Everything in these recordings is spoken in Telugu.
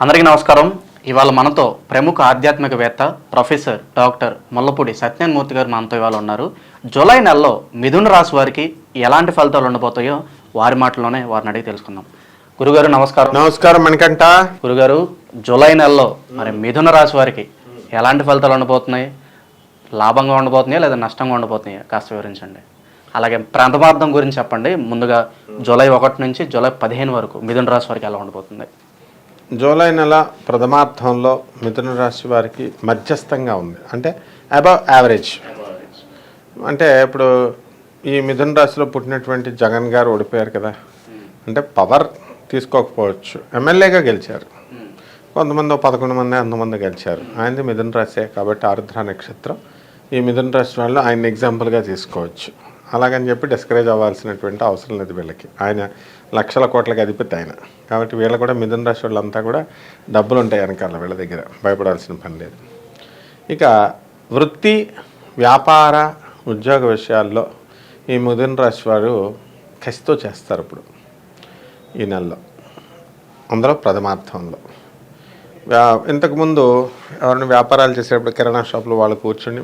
అందరికీ నమస్కారం. ఇవాళ మనతో ప్రముఖ ఆధ్యాత్మికవేత్త ప్రొఫెసర్ డాక్టర్ ముల్లపూడి సత్యనారాయణమూర్తి గారు మనతో ఇవాళ ఉన్నారు. జూలై నెలలో మిథున రాశి వారికి ఎలాంటి ఫలితాలు ఉండబోతాయో వారి మాటల్లోనే వారిని అడిగి తెలుసుకుందాం. గురుగారు నమస్కారం. నమస్కారం మణికంఠ. గురుగారు, జూలై నెలలో మరి మిథున రాశి వారికి ఎలాంటి ఫలితాలు ఉండబోతున్నాయి? లాభంగా ఉండబోతున్నాయా లేదా నష్టంగా ఉండబోతున్నాయా కాస్త వివరించండి. అలాగే ప్రాంతమార్థం గురించి చెప్పండి. ముందుగా జూలై 1 నుంచి జూలై 15 వరకు మిథున రాశి వారికి ఎలా ఉండబోతుంది? జూలై నెల ప్రథమార్థంలో మిథున రాశి వారికి మధ్యస్థంగా ఉంది, అంటే అబవ్ యావరేజ్. అంటే ఇప్పుడు ఈ మిథున రాశిలో పుట్టినటువంటి జగన్ గారు ఓడిపోయారు కదా, అంటే పవర్ తీసుకోకపోవచ్చు, ఎమ్మెల్యేగా గెలిచారు. కొంతమంది 11 మంది అంతమంది గెలిచారు. ఆయనది మిథున రాశే కాబట్టి ఆరుద్ర నక్షత్రం. ఈ మిథున రాశి వాళ్ళు ఆయన ఎగ్జాంపుల్గా తీసుకోవచ్చు. అలాగని చెప్పి డిస్కరేజ్ అవ్వాల్సినటువంటి అవసరం లేదు వీళ్ళకి. ఆయన లక్షల కోట్లకి అధిపతి ఆయన కాబట్టి వీళ్ళు కూడా మిథున రాశి వాళ్ళంతా కూడా డబ్బులు ఉంటాయి వెనకాల, వీళ్ళ దగ్గర భయపడాల్సిన పని లేదు. ఇక వృత్తి, వ్యాపార, ఉద్యోగ విషయాల్లో ఈ మిథున రాశి వారు కసితో చేస్తారు ఇప్పుడు ఈ నెలలో, అందులో ప్రథమార్థంలో. ఇంతకుముందు ఎవరైనా వ్యాపారాలు చేసేటప్పుడు కిరాణా షాపులు వాళ్ళు కూర్చొని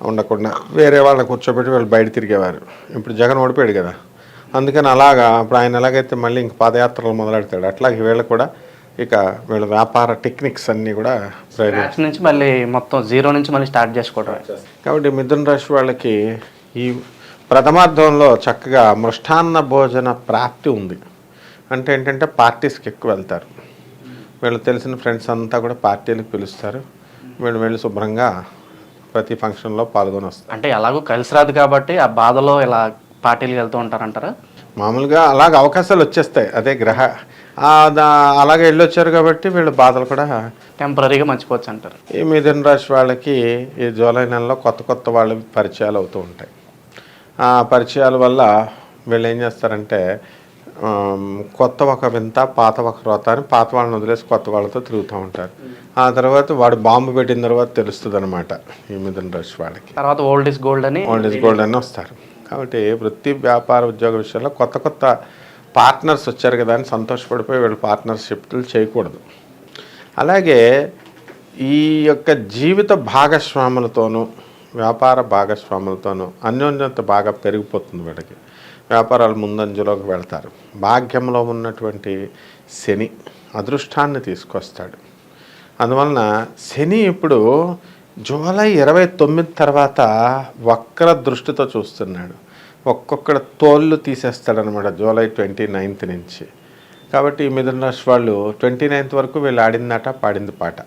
ఉండకుండా వేరే వాళ్ళని కూర్చోబెట్టి వాళ్ళు బయట తిరిగేవారు. ఇప్పుడు జగన్ ఓడిపోయాడు కదా, అందుకని అలాగా ఇప్పుడు ఆయన ఎలాగైతే మళ్ళీ ఇంక పాదయాత్రలు మొదలెడతాడు, అట్లాగే వీళ్ళు కూడా ఇక వీళ్ళ వ్యాపార టెక్నిక్స్ అన్నీ కూడా నుంచి మళ్ళీ మొత్తం జీరో నుంచి మళ్ళీ స్టార్ట్ చేసుకోవడం. కాబట్టి మిథున రాశి వాళ్ళకి ఈ ప్రథమార్థంలో చక్కగా మృష్టాన్న భోజన ప్రాప్తి ఉంది. అంటే ఏంటంటే పార్టీస్కి ఎక్కువ వెళ్తారు. వీళ్ళు తెలిసిన ఫ్రెండ్స్ అంతా కూడా పార్టీలకు పిలుస్తారు. వీళ్ళు వెళ్ళి శుభ్రంగా ప్రతి ఫంక్షన్లో పాల్గొని వస్తారు. అంటే ఎలాగో కలిసి రాదు కాబట్టి ఆ బాధలో ఇలా పార్టీలకు వెళ్తూ ఉంటారంటారా? మామూలుగా అలాగ అవకాశాలు వచ్చేస్తాయి, అదే గ్రహ అలాగే వెళ్ళొచ్చారు కాబట్టి వీళ్ళ బాధలు కూడా టెంపరీగా మర్చిపోవచ్చు అంటారు. ఈ మిథున రాశి వాళ్ళకి ఈ జూలై నెలలో కొత్త కొత్త వాళ్ళ పరిచయాలు అవుతూ ఉంటాయి. ఆ పరిచయాల వల్ల వీళ్ళు ఏం చేస్తారంటే కొత్త ఒక వింత పాత ఒక రోత అని పాత వాళ్ళని వదిలేసి కొత్త వాళ్ళతో తిరుగుతూ ఉంటారు. ఆ తర్వాత వాడు బాంబు పెట్టిన తర్వాత తెలుస్తుంది అనమాట ఈ మిథున రాశి వాళ్ళకి. తర్వాత ఓల్డ్ ఇస్ గోల్డ్ అని వస్తారు. కాబట్టి వృత్తి, వ్యాపార, ఉద్యోగ విషయాల్లో కొత్త కొత్త పార్ట్నర్స్ వచ్చారు కదా అని సంతోషపడిపోయి వీళ్ళు పార్ట్నర్షిప్లు చేయకూడదు. అలాగే ఈ యొక్క జీవిత భాగస్వాములతోనూ వ్యాపార భాగస్వాములతోనూ అన్యోన్యత బాగా పెరిగిపోతుంది. వీళ్ళకి వ్యాపారాలు ముందంజలోకి వెళ్తారు. భాగ్యంలో ఉన్నటువంటి శని అదృష్టాన్ని తీసుకొస్తాడు. అందువలన శని ఇప్పుడు జూలై 29 తర్వాత వక్ర దృష్టితో చూస్తున్నాడు. ఒక్కొక్కడ తోళ్ళు తీసేస్తాడనమాట జూలై 29 నుంచి. కాబట్టి ఈ మిథున రాశి వాళ్ళు 29 వరకు వీళ్ళు ఆడిందట పాడింది పాట.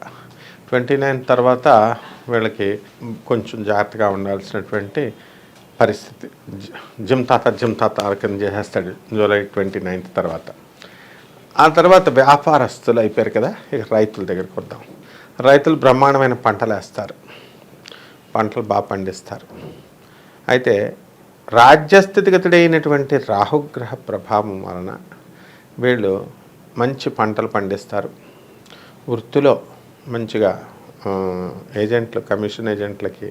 29 తర్వాత వీళ్ళకి కొంచెం జాగ్రత్తగా ఉండాల్సినటువంటి పరిస్థితి. జిమ్ తాత ఆరకం చేసేస్తాడు జూలై 29 తర్వాత. ఆ తర్వాత వ్యాపారస్తులు అయిపోయారు కదా, ఇక రైతుల దగ్గరికి వద్దాం. రైతులు బ్రహ్మాండమైన పంటలు వేస్తారు, పంటలు బాగా పండిస్తారు. అయితే రాజ్యస్థితిగతుడైనటువంటి రాహుగ్రహ ప్రభావం వలన వీళ్ళు మంచి పంటలు పండిస్తారు. వృత్తిలో మంచిగా ఏజెంట్లు, కమిషన్ ఏజెంట్లకి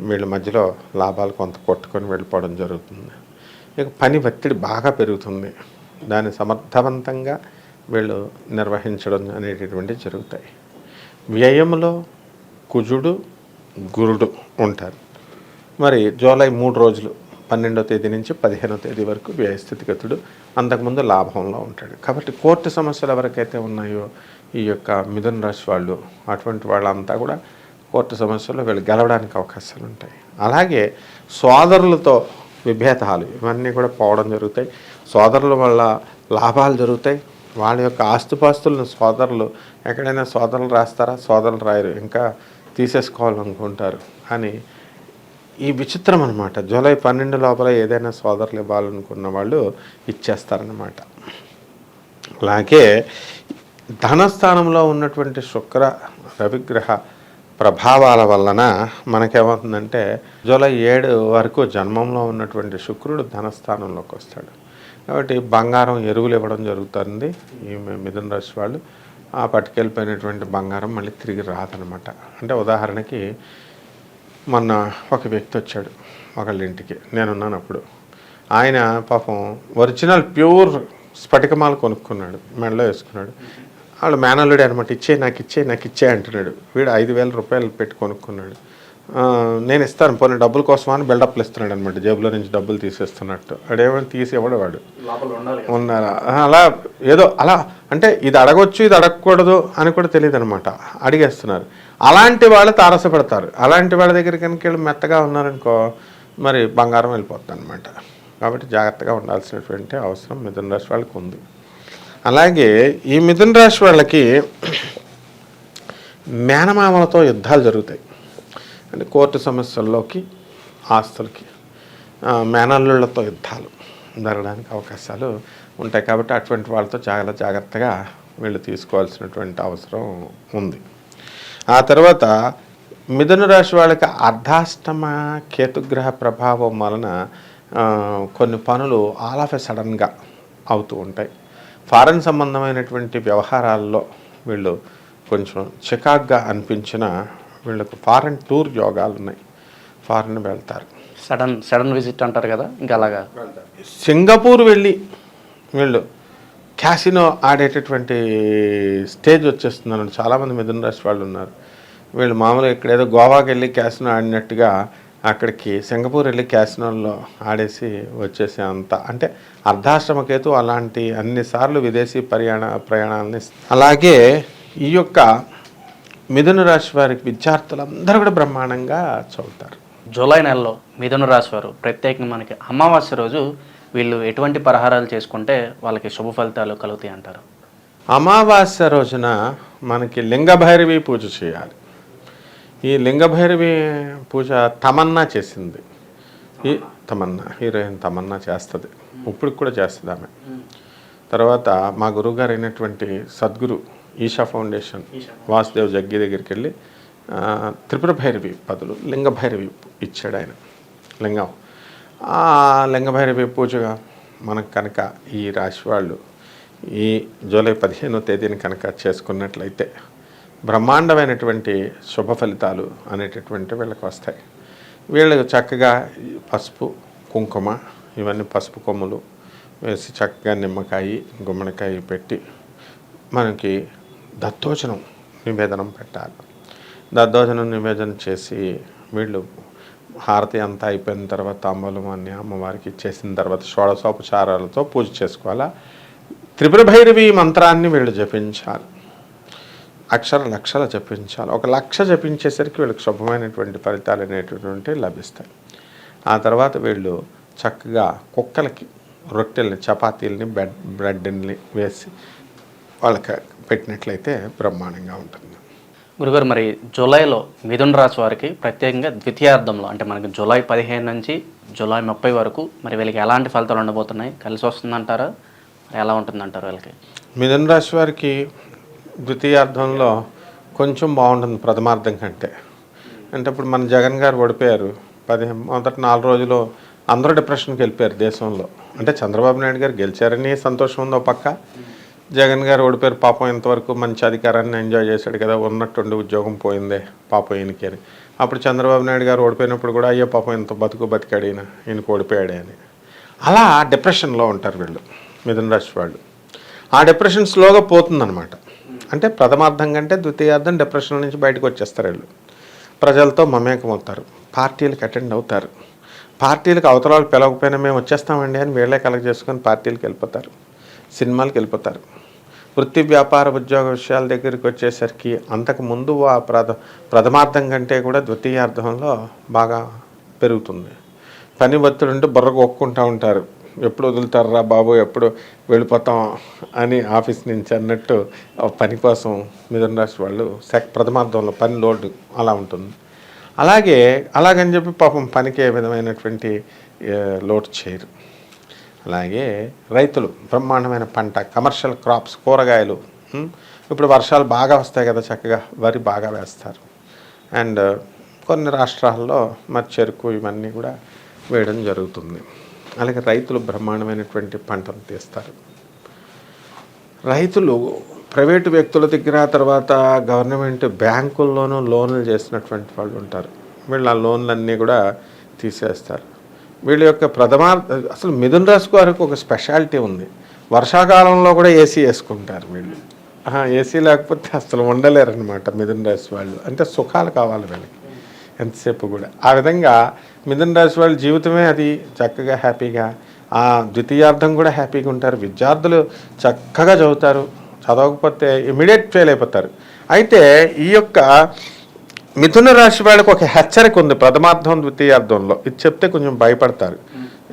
వీళ్ళ మధ్యలో లాభాలు కొంత కొట్టుకొని వెళ్ళిపోవడం జరుగుతుంది. ఇక పని ఒత్తిడి బాగా పెరుగుతుంది. దాన్ని సమర్థవంతంగా వీళ్ళు నిర్వహించడం అనేటటువంటివి జరుగుతాయి. వ్యయంలో కుజుడు, గురుడు ఉంటారు. మరి జూలై 3 రోజులు 12వ తేదీ నుంచి 15వ తేదీ వరకు వ్యయస్థితిగతుడు, అంతకుముందు లాభంలో ఉంటాడు. కాబట్టి కోర్టు సమస్యలు ఎవరికైతే ఉన్నాయో ఈ యొక్క మిథున రాశి వాళ్ళు, అటువంటి వాళ్ళంతా కూడా కోర్టు సమస్యల్లో వీళ్ళు గెలవడానికి అవకాశాలు ఉంటాయి. అలాగే సోదరులతో విభేదాలు ఇవన్నీ కూడా పోవడం జరుగుతాయి. సోదరుల వల్ల లాభాలు జరుగుతాయి. వాళ్ళ యొక్క ఆస్తుపాస్తులను సోదరులు ఎక్కడైనా సోదరులు రాస్తారా? సోదరులు రాయరు, ఇంకా తీసేసుకోవాలనుకుంటారు. కానీ ఈ విచిత్రం అనమాట, జూలై 12 లోపల ఏదైనా సోదరులు ఇవ్వాలనుకున్న వాళ్ళు ఇచ్చేస్తారనమాట. అలాగే ధనస్థానంలో ఉన్నటువంటి శుక్ర రవిగ్రహ ప్రభావాల వలన మనకేమవుతుందంటే జూలై 7 వరకు జన్మంలో ఉన్నటువంటి శుక్రుడు ధనస్థానంలోకి వస్తాడు. కాబట్టి బంగారం, ఎరువులు ఇవ్వడం జరుగుతుంది ఈ మిథున రాశి వాళ్ళు. ఆ పట్టుకెళ్ళిపోయినటువంటి బంగారం మళ్ళీ తిరిగి రాదనమాట. అంటే ఉదాహరణకి మొన్న ఒక వ్యక్తి వచ్చాడు ఒకళ్ళ ఇంటికి, నేనున్నాను అప్పుడు. ఆయన పాపం ఒరిజినల్ ప్యూర్ స్ఫటికమాలు కొనుక్కున్నాడు, మెడలో వేసుకున్నాడు. వాళ్ళు మేనల్లుడే అనమాట, నాకు ఇచ్చే అంటున్నాడు. వీడు 5,000 రూపాయలు పెట్టి కొనుక్కున్నాడు. నేను ఇస్తాను పోనీ డబ్బుల కోసమా అని బిల్డప్లు ఇస్తున్నాడు అనమాట, జేబులో నుంచి డబ్బులు తీసేస్తున్నట్టు. వాడేమో తీసి ఇవ్వడు, వాడు ఉన్నారా అలా ఏదో అలా అంటే ఇది అడగొచ్చు ఇది అడగకూడదు అని కూడా తెలియదు అనమాట, అడిగేస్తున్నారు. అలాంటి వాళ్ళు తారసపడతారు. అలాంటి వాళ్ళ దగ్గర కనుక వీళ్ళు మెత్తగా ఉన్నారనుకో మరి బంగారం వెళ్ళిపోతుంది అనమాట. కాబట్టి జాగ్రత్తగా ఉండాల్సినటువంటి అవసరం మిథున రాశి వాళ్ళకి ఉంది. అలాగే ఈ మిథున రాశి వాళ్ళకి మేనమామలతో యుద్ధాలు జరుగుతాయి. అంటే కోర్టు సమస్యల్లోకి, ఆస్తులకి, మేనల్లుళ్ళతో యుద్ధాలు జరగడానికి అవకాశాలు ఉంటాయి. కాబట్టి అటువంటి వాళ్ళతో చాలా జాగ్రత్తగా వీళ్ళు తీసుకోవాల్సినటువంటి అవసరం ఉంది. ఆ తర్వాత మిథున రాశి వాళ్ళకి అర్ధాష్టమ కేతుగ్రహ ప్రభావం వలన కొన్ని పనులు ఆల్ ఆఫ్ ఎ సడన్గా అవుతూ ఉంటాయి. ఫారెన్ సంబంధమైనటువంటి వ్యవహారాల్లో వీళ్ళు కొంచెం చికాగ్గా అనిపించిన వీళ్ళకు ఫారెన్ టూర్ యోగాలు ఉన్నాయి, ఫారెన్ వెళ్తారు. సడన్ విజిట్ అంటారు కదా, ఇంకా అలాగా సింగపూర్ వెళ్ళి వీళ్ళు క్యాసినో ఆడేటటువంటి స్టేజ్ వచ్చేస్తుందన్నమాట. చాలామంది మిథున రాశి వాళ్ళు ఉన్నారు. వీళ్ళు మామూలుగా ఇక్కడ ఏదో గోవాకి వెళ్ళి క్యాసినో ఆడినట్టుగా అక్కడికి సింగపూర్ వెళ్ళి క్యాసినోల్లో ఆడేసి వచ్చేసే అంత అంటే అర్ధాశ్రమకేతు అలాంటి అన్నిసార్లు విదేశీ ప్రయాణాలని. అలాగే ఈ యొక్క మిథున రాశి వారికి విద్యార్థులందరూ కూడా బ్రహ్మాండంగా చదువుతారు. జూలై నెలలో మిథున రాశి వారు ప్రత్యేకంగా మనకి అమావాస్య రోజు వీళ్ళు ఎటువంటి పరిహారాలు చేసుకుంటే వాళ్ళకి శుభ ఫలితాలు కలుగుతాయి అంటారు? అమావాస్య రోజున మనకి లింగభైరవి పూజ చేయాలి. ఈ లింగభైరవి పూజ తమన్నా చేసింది. ఈ తమన్నా హీరోయిన్ తమన్నా చేస్తుంది, ఇప్పుడు కూడా చేస్తుంది ఆమె. తర్వాత మా గురువుగారు అయినటువంటి సద్గురు ఈషా ఫౌండేషన్ వాసుదేవ్ జగ్గి దగ్గరికి వెళ్ళి త్రిపుర భైరవి బదులు లింగభైరవి ఇచ్చాడు ఆయన లింగం. ఆ లింగభైరవి పూజగా మనకు కనుక ఈ రాశి వాళ్ళు ఈ జూలై 15వ తేదీని కనుక చేసుకున్నట్లయితే బ్రహ్మాండమైనటువంటి శుభ ఫలితాలు అనేటటువంటి వీళ్ళకి వస్తాయి. వీళ్ళకి చక్కగా పసుపు కుంకుమ ఇవన్నీ పసుపు కొమ్ములు వేసి చక్కగా నిమ్మకాయ గుమ్మడికాయ పెట్టి మనకి దత్తోజనం నివేదనం పెట్టాలి. దద్దోజనం నివేదన చేసి వీళ్ళు హారతి అంతా అయిపోయిన తర్వాత తాంబూలం అన్ని అమ్మవారికి ఇచ్చేసిన తర్వాత షోడశోపచారాలతో పూజ చేసుకోవాలా. త్రిపుర భైరవి మంత్రాన్ని వీళ్ళు జపించాలి, లక్షలు జపించాలి. 1,00,000 జపించేసరికి వీళ్ళకి శుభమైనటువంటి ఫలితాలు అనేటటువంటి లభిస్తాయి. ఆ తర్వాత వీళ్ళు చక్కగా కుక్కలకి రొట్టెల్ని చపాతీలని బ్రెడ్ని వేసి వాళ్ళకి పెట్టినట్లయితే బ్రహ్మాండంగా ఉంటుంది. గురుగారు, మరి జూలైలో మిథున రాశి వారికి ప్రత్యేకంగా ద్వితీయార్థంలో అంటే మనకి జూలై 15 నుంచి జూలై 30 వరకు మరి వీళ్ళకి ఎలాంటి ఫలితాలు ఉండబోతున్నాయి? కలిసి వస్తుందంటారా, ఎలా ఉంటుందంటారు వీళ్ళకి? మిథున రాశి వారికి ద్వితీయార్థంలో కొంచెం బాగుంటుంది ప్రథమార్థం కంటే. అంటే ఇప్పుడు మన జగన్ గారు ఓడిపోయారు. మొదటి 4 రోజులు అందరూ డిప్రెషన్కి వెళ్ళిపోయారు దేశంలో. అంటే చంద్రబాబు నాయుడు గారు గెలిచారని సంతోషం ఉందో పక్క, జగన్ గారు ఓడిపోయారు పాపం, ఇంతవరకు మంచి అధికారాన్ని ఎంజాయ్ చేశాడు కదా, ఉన్నట్టుండి ఉద్యోగం పోయిందే పాపం ఈయనకి అని. అప్పుడు చంద్రబాబు నాయుడు గారు ఓడిపోయినప్పుడు కూడా అయ్యో పాపం ఇంత బతికాడు ఈయనకు ఓడిపోయాడే అని. అలా డిప్రెషన్లో ఉంటారు వీళ్ళు మిథున రాశి వాళ్ళు. ఆ డిప్రెషన్ స్లోగా పోతుందన్నమాట. అంటే ప్రథమార్థం కంటే ద్వితీయార్థం డిప్రెషన్ నుంచి బయటకు వచ్చేస్తారు వీళ్ళు. ప్రజలతో మమేకమవుతారు, పార్టీలకు అటెండ్ అవుతారు. పార్టీలకు అవతరాలు పిలవకపోయినా మేము వచ్చేస్తామండి అని వీళ్ళే కలెక్ట్ చేసుకొని పార్టీలకు వెళ్ళిపోతారు, సినిమాలకు వెళ్ళిపోతారు. వృత్తి వ్యాపార ఉద్యోగ విషయాల దగ్గరికి వచ్చేసరికి అంతకుముందు ఆ ప్రథమార్థం కంటే కూడా ద్వితీయార్థంలో బాగా పెరుగుతుంది. పని ఒత్తిడి ఉంటే బుర్రకు ఒక్కుంటూ ఉంటారు, ఎప్పుడు వదులుతారా బాబు, ఎప్పుడు వెళ్ళిపోతాం అని ఆఫీస్ నుంచి అన్నట్టు పని కోసం మిథున రాశి వాళ్ళు ప్రథమార్థంలో పని లోడ్ అలా ఉంటుంది. అలాగని చెప్పి పాపం పనికి ఏ విధమైనటువంటి లోడ్ చేయరు. అలాగే రైతులు బ్రహ్మాండమైన పంట, కమర్షియల్ క్రాప్స్, కూరగాయలు. ఇప్పుడు వర్షాలు బాగా వస్తాయి కదా, చక్కగా వరి బాగా వేస్తారు. అండ్ కొన్ని రాష్ట్రాల్లో మరి చెరుకు ఇవన్నీ కూడా వేయడం జరుగుతుంది. అలాగే రైతులు బ్రహ్మాండమైనటువంటి పంటలు తీస్తారు. రైతులు ప్రైవేటు వ్యక్తుల దగ్గర తర్వాత గవర్నమెంట్ బ్యాంకుల్లోనూ లోన్లు చేసినటువంటి వాళ్ళు ఉంటారు. వీళ్ళు ఆ లోన్లన్నీ కూడా తీసేస్తారు. వీళ్ళ యొక్క అసలు మిథున రాశి వారికి ఒక స్పెషాలిటీ ఉంది. వర్షాకాలంలో కూడా ఏసీ వేసుకుంటారు వీళ్ళు. ఏసీ లేకపోతే అసలు ఉండలేరనమాట మిథున రాశి వాళ్ళు. అంటే సుఖాలు కావాలి వీళ్ళకి ఎంతసేపు కూడా. ఆ విధంగా మిథున రాశి వాళ్ళ జీవితమే అది చక్కగా హ్యాపీగా, ఆ ద్వితీయార్థం కూడా హ్యాపీగా ఉంటారు. విద్యార్థులు చక్కగా చదువుతారు, చదవకపోతే ఇమీడియట్ ఫెయిల్ అయిపోతారు. అయితే ఈ యొక్క మిథున రాశి వాళ్ళకి ఒక హెచ్చరిక ఉంది ప్రథమార్థం ద్వితీయార్థంలో. ఇది చెప్తే కొంచెం భయపడతారు,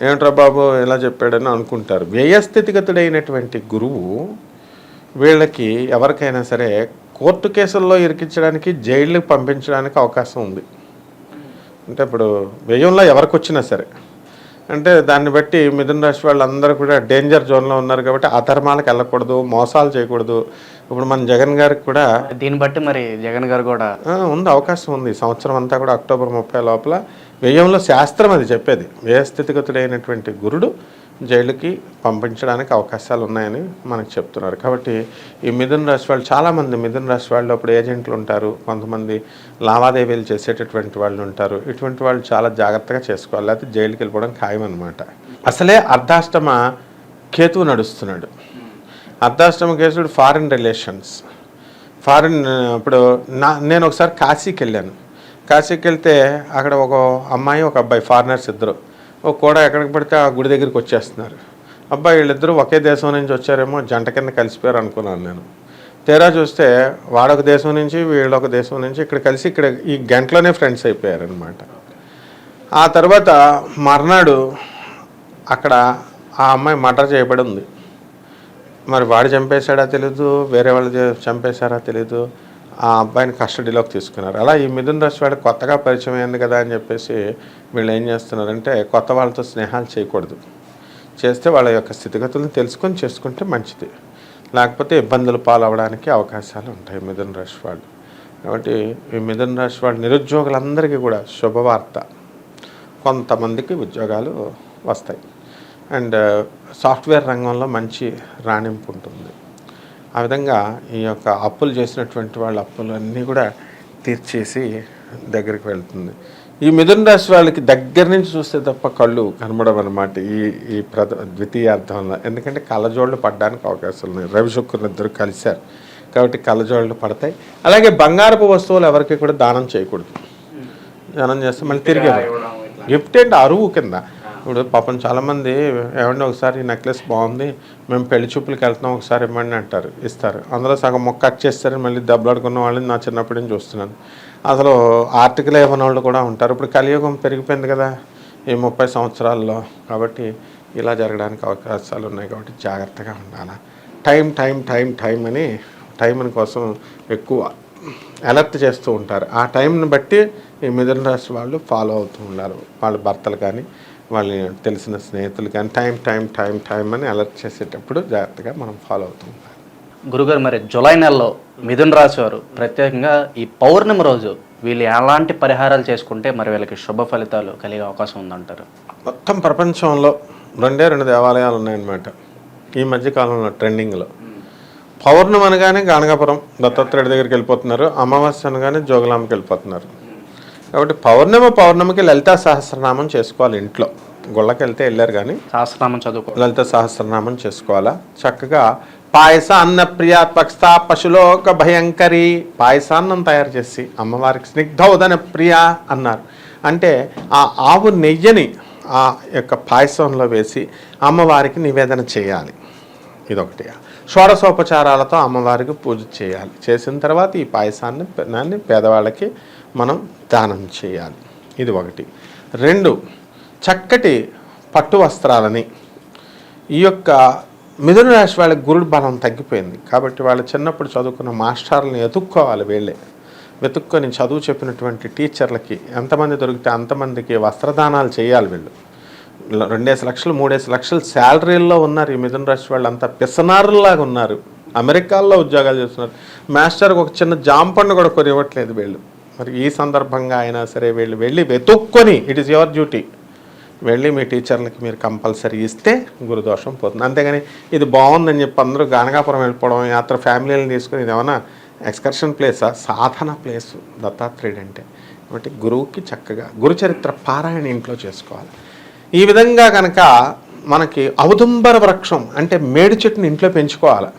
ఏమిట్రా బాబు ఇలా చెప్పాడని అనుకుంటారు. వ్యయస్థితిగతుడైనటువంటి గురువు వీళ్ళకి ఎవరికైనా సరే కోర్టు కేసుల్లో ఇరికించడానికి, జైళ్ళకి పంపించడానికి అవకాశం ఉంది. అంటే ఇప్పుడు వ్యయంలో ఎవరికి వచ్చినా సరే, అంటే దాన్ని బట్టి మిథున రాశి వాళ్ళందరూ కూడా డేంజర్ జోన్లో ఉన్నారు కాబట్టి అధర్మాలకు వెళ్ళకూడదు, మోసాలు చేయకూడదు. ఇప్పుడు మన జగన్ గారికి కూడా దీన్ని బట్టి మరి జగన్ గారు కూడా ఉంది, అవకాశం ఉంది. సంవత్సరం అంతా కూడా అక్టోబర్ 30 లోపల వ్యయంలో శాస్త్రం అది చెప్పేది, వ్యయస్థితిగతుడైనటువంటి గురుడు జైలుకి పంపించడానికి అవకాశాలు ఉన్నాయని మనకు చెప్తున్నారు. కాబట్టి ఈ మిథున రాశి వాళ్ళు చాలామంది మిథున రాశి వాళ్ళు అప్పుడు ఏజెంట్లు ఉంటారు, కొంతమంది లావాదేవీలు చేసేటటువంటి వాళ్ళు ఉంటారు. ఇటువంటి వాళ్ళు చాలా జాగ్రత్తగా చేసుకోవాలి, లేకపోతే జైలుకి వెళ్ళిపోవడం ఖాయం అనమాట. అసలే అర్ధాష్టమ కేతువు నడుస్తున్నాడు. అర్ధాష్టమ కేతుడు ఫారిన్ రిలేషన్స్, ఫారిన్. ఇప్పుడు నేను ఒకసారి కాశీకి వెళ్ళాను. కాశీకి వెళ్తే అక్కడ ఒక అమ్మాయి ఒక అబ్బాయి ఫారినర్స్ ఇద్దరు కూడా ఎక్కడికి పడితే ఆ గుడి దగ్గరికి వచ్చేస్తున్నారు. అబ్బాయి వీళ్ళిద్దరూ ఒకే దేశం నుంచి వచ్చారేమో, జంట కింద కలిసిపోయారు అనుకున్నాను నేను. తీరా చూస్తే వాడొక దేశం నుంచి వీళ్ళొక దేశం నుంచి ఇక్కడ కలిసి ఇక్కడ ఈ గంటలోనే ఫ్రెండ్స్ అయిపోయారనమాట. ఆ తర్వాత మర్నాడు అక్కడ ఆ అమ్మాయి మర్డర్ చేయబడి ఉంది. మరి వాడు చంపేశాడా తెలీదు, వేరే వాళ్ళు చంపేశారా తెలీదు. ఆ అబ్బాయిని కస్టడీలోకి తీసుకున్నారు. అలా ఈ మిథున రాశి వాడికి కొత్తగా పరిచయం అయింది కదా అని చెప్పేసి వీళ్ళు ఏం చేస్తున్నారంటే కొత్త వాళ్ళతో స్నేహాలు చేయకూడదు. చేస్తే వాళ్ళ యొక్క స్థితిగతులను తెలుసుకొని చేసుకుంటే మంచిది, లేకపోతే ఇబ్బందులు పాలవడానికి అవకాశాలు ఉంటాయి మిథున రాశి వాళ్ళు. కాబట్టి ఈ మిథున రాశి వాళ్ళు నిరుద్యోగులందరికీ కూడా శుభవార్త, కొంతమందికి ఉద్యోగాలు వస్తాయి. అండ్ సాఫ్ట్వేర్ రంగంలో మంచి రాణింపు ఉంటుంది. ఆ విధంగా ఈ యొక్క అప్పులు చేసినటువంటి వాళ్ళ అప్పులు అన్నీ కూడా తీర్చేసి దగ్గరికి వెళ్తుంది. ఈ మిథున రాశి వాళ్ళకి దగ్గర నుంచి చూస్తే తప్ప కళ్ళు కనబడవు అనమాట ఈ ద్వితీయార్థంలో. ఎందుకంటే కళ్ళజోళ్ళు పడడానికి అవకాశాలు ఉన్నాయి. రవి శుక్రులు ఇద్దరు కలిశారు కాబట్టి కళ్ళజోళ్ళు పడతాయి. అలాగే బంగారపు వస్తువులు ఎవరికి కూడా దానం చేయకూడదు. దానం చేస్తే మళ్ళీ తిరిగి గిఫ్ట్ ఏంటి అరువు కింద. ఇప్పుడు పాపం చాలామంది ఏమంటే ఒకసారి ఈ నెక్లెస్ బాగుంది, మేము పెళ్లి చూపులకి వెళ్తున్నాం, ఒకసారి ఇవ్వండి అంటారు, ఇస్తారు. అందులో సగం మొక్క కట్ చేస్తారని మళ్ళీ దెబ్బలాడుకున్న వాళ్ళని నా చిన్నప్పటి నుంచి చూస్తున్నాను. అసలు ఆర్టికల్ ఇవ్వని వాళ్ళు కూడా ఉంటారు. ఇప్పుడు కలియుగం పెరిగిపోయింది కదా ఈ 30 సంవత్సరాల్లో. కాబట్టి ఇలా జరగడానికి అవకాశాలు ఉన్నాయి. కాబట్టి జాగ్రత్తగా ఉండాలి. టైం అని టైం కోసం ఎక్కువ అలర్ట్ చేస్తూ ఉంటారు. ఆ టైంని బట్టి ఈ మిథున రాశి వాళ్ళు ఫాలో అవుతూ ఉండాలి. వాళ్ళ భర్తలు కానీ వాళ్ళని తెలిసిన స్నేహితులు కానీ టైం అని అలర్ట్ చేసేటప్పుడు జాగ్రత్తగా మనం ఫాలో అవుతూ ఉంటాం. గురుగారు, మరి జూలై నెలలో మిథున రాశి వారు ప్రత్యేకంగా ఈ పౌర్ణమి రోజు వీళ్ళు ఎలాంటి పరిహారాలు చేసుకుంటే మరి వీళ్ళకి శుభ ఫలితాలు కలిగే అవకాశం ఉందంటారు? మొత్తం ప్రపంచంలో 2 దేవాలయాలు ఉన్నాయన్నమాట ఈ మధ్యకాలంలో ట్రెండింగ్లో. పౌర్ణమి అనగానే గానగాపురం దత్తాత్రేయుడి దగ్గరికి వెళ్ళిపోతున్నారు, అమావాస్య అనగానే జోగులాంబకి వెళ్ళిపోతున్నారు. కాబట్టి పౌర్ణమికి లలితా సహస్రనామం చేసుకోవాలి. ఇంట్లో గుళ్ళకి వెళ్తే వెళ్ళారు కానీ సహస్రనామం చదువుకో, లలిత సహస్రనామం చేసుకోవాలా. చక్కగా పాయస అన్న ప్రియ పక్ష పశులోక భయంకరి, పాయసాన్నం తయారు చేసి అమ్మవారికి స్నిగ్ధౌదన ప్రియ అన్నారు. అంటే ఆ ఆవు నెయ్యిని ఆ యొక్క పాయసంలో వేసి అమ్మవారికి నివేదన చేయాలి. ఇదొకటి. షోడశోపచారాలతో అమ్మవారికి పూజ చేయాలి. చేసిన తర్వాత ఈ పాయసాన్ని పేదవాళ్ళకి మనం దానం చేయాలి. ఇది ఒకటి. 2, చక్కటి పట్టు వస్త్రాలని. ఈ యొక్క మిథున రాశి వాళ్ళకి గురుడు బలం తగ్గిపోయింది కాబట్టి వాళ్ళు చిన్నప్పుడు చదువుకున్న మాస్టర్లను ఎతుక్కోవాలి. వీళ్ళే వెతుక్కొని చదువు చెప్పినటువంటి టీచర్లకి ఎంతమంది దొరికితే అంతమందికి వస్త్రదానాలు చేయాలి. వీళ్ళు 2 లక్షలు 3 లక్షలు శాలరీల్లో ఉన్నారు. ఈ మిథున రాశి వాళ్ళు అంతా పిసనారులాగా ఉన్నారు. అమెరికాల్లో ఉద్యోగాలు చేస్తున్నారు. మాస్టర్కి ఒక చిన్న జాంపండు కూడా కొని ఇవ్వట్లేదు వీళ్ళు. మరి ఈ సందర్భంగా అయినా సరే వీళ్ళు వెళ్ళి వెతుక్కొని, ఇట్ ఈస్ యువర్ డ్యూటీ, వెళ్ళి మీ టీచర్లకి మీరు కంపల్సరీ ఇస్తే గురుదోషం పోతుంది. అంతేగాని ఇది బాగుందని చెప్పి అందరూ గానగాపురం వెళ్ళిపోవడం, యాత్ర ఫ్యామిలీని తీసుకుని ఇది ఏమైనా ఎక్స్కర్షన్ ప్లేసా? సాధన ప్లేసు దత్తాత్రేయుడు అంటే. కాబట్టి గురువుకి చక్కగా గురుచరిత్ర పారాయణ ఇంట్లో చేసుకోవాలి. ఈ విధంగా కనుక మనకి ఔదుంబర వృక్షం అంటే మేడి చెట్టుని ఇంట్లో పెంచుకోవాలి.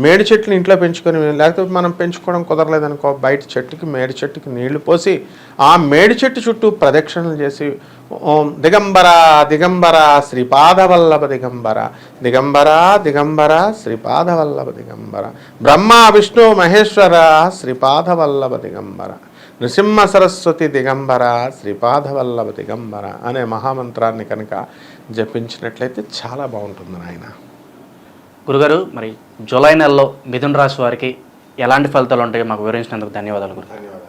మేడి చెట్లు ఇంట్లో పెంచుకొని, లేకపోతే మనం పెంచుకోవడం కుదరలేదనుకో, బయట చెట్టుకి మేడి చెట్టుకి నీళ్లు పోసి ఆ మేడి చెట్టు చుట్టూ ప్రదక్షిణలు చేసి ఓం దిగంబర దిగంబర శ్రీపాదవల్లభ దిగంబర దిగంబర దిగంబర శ్రీపాదవల్లభ దిగంబర బ్రహ్మ విష్ణు మహేశ్వర శ్రీపాదవల్లభ దిగంబర నృసింహ సరస్వతి దిగంబర శ్రీపాదవల్లభ దిగంబర అనే మహామంత్రాన్ని కనుక జపించినట్లయితే చాలా బాగుంటుంది నాయన. గురుగారు, మరి జూలై నెలలో మిథున రాశి వారికి ఎలాంటి ఫలితాలు ఉంటాయో మాకు వివరించినందుకు ధన్యవాదాలు గురు. ధన్యవాదాలు.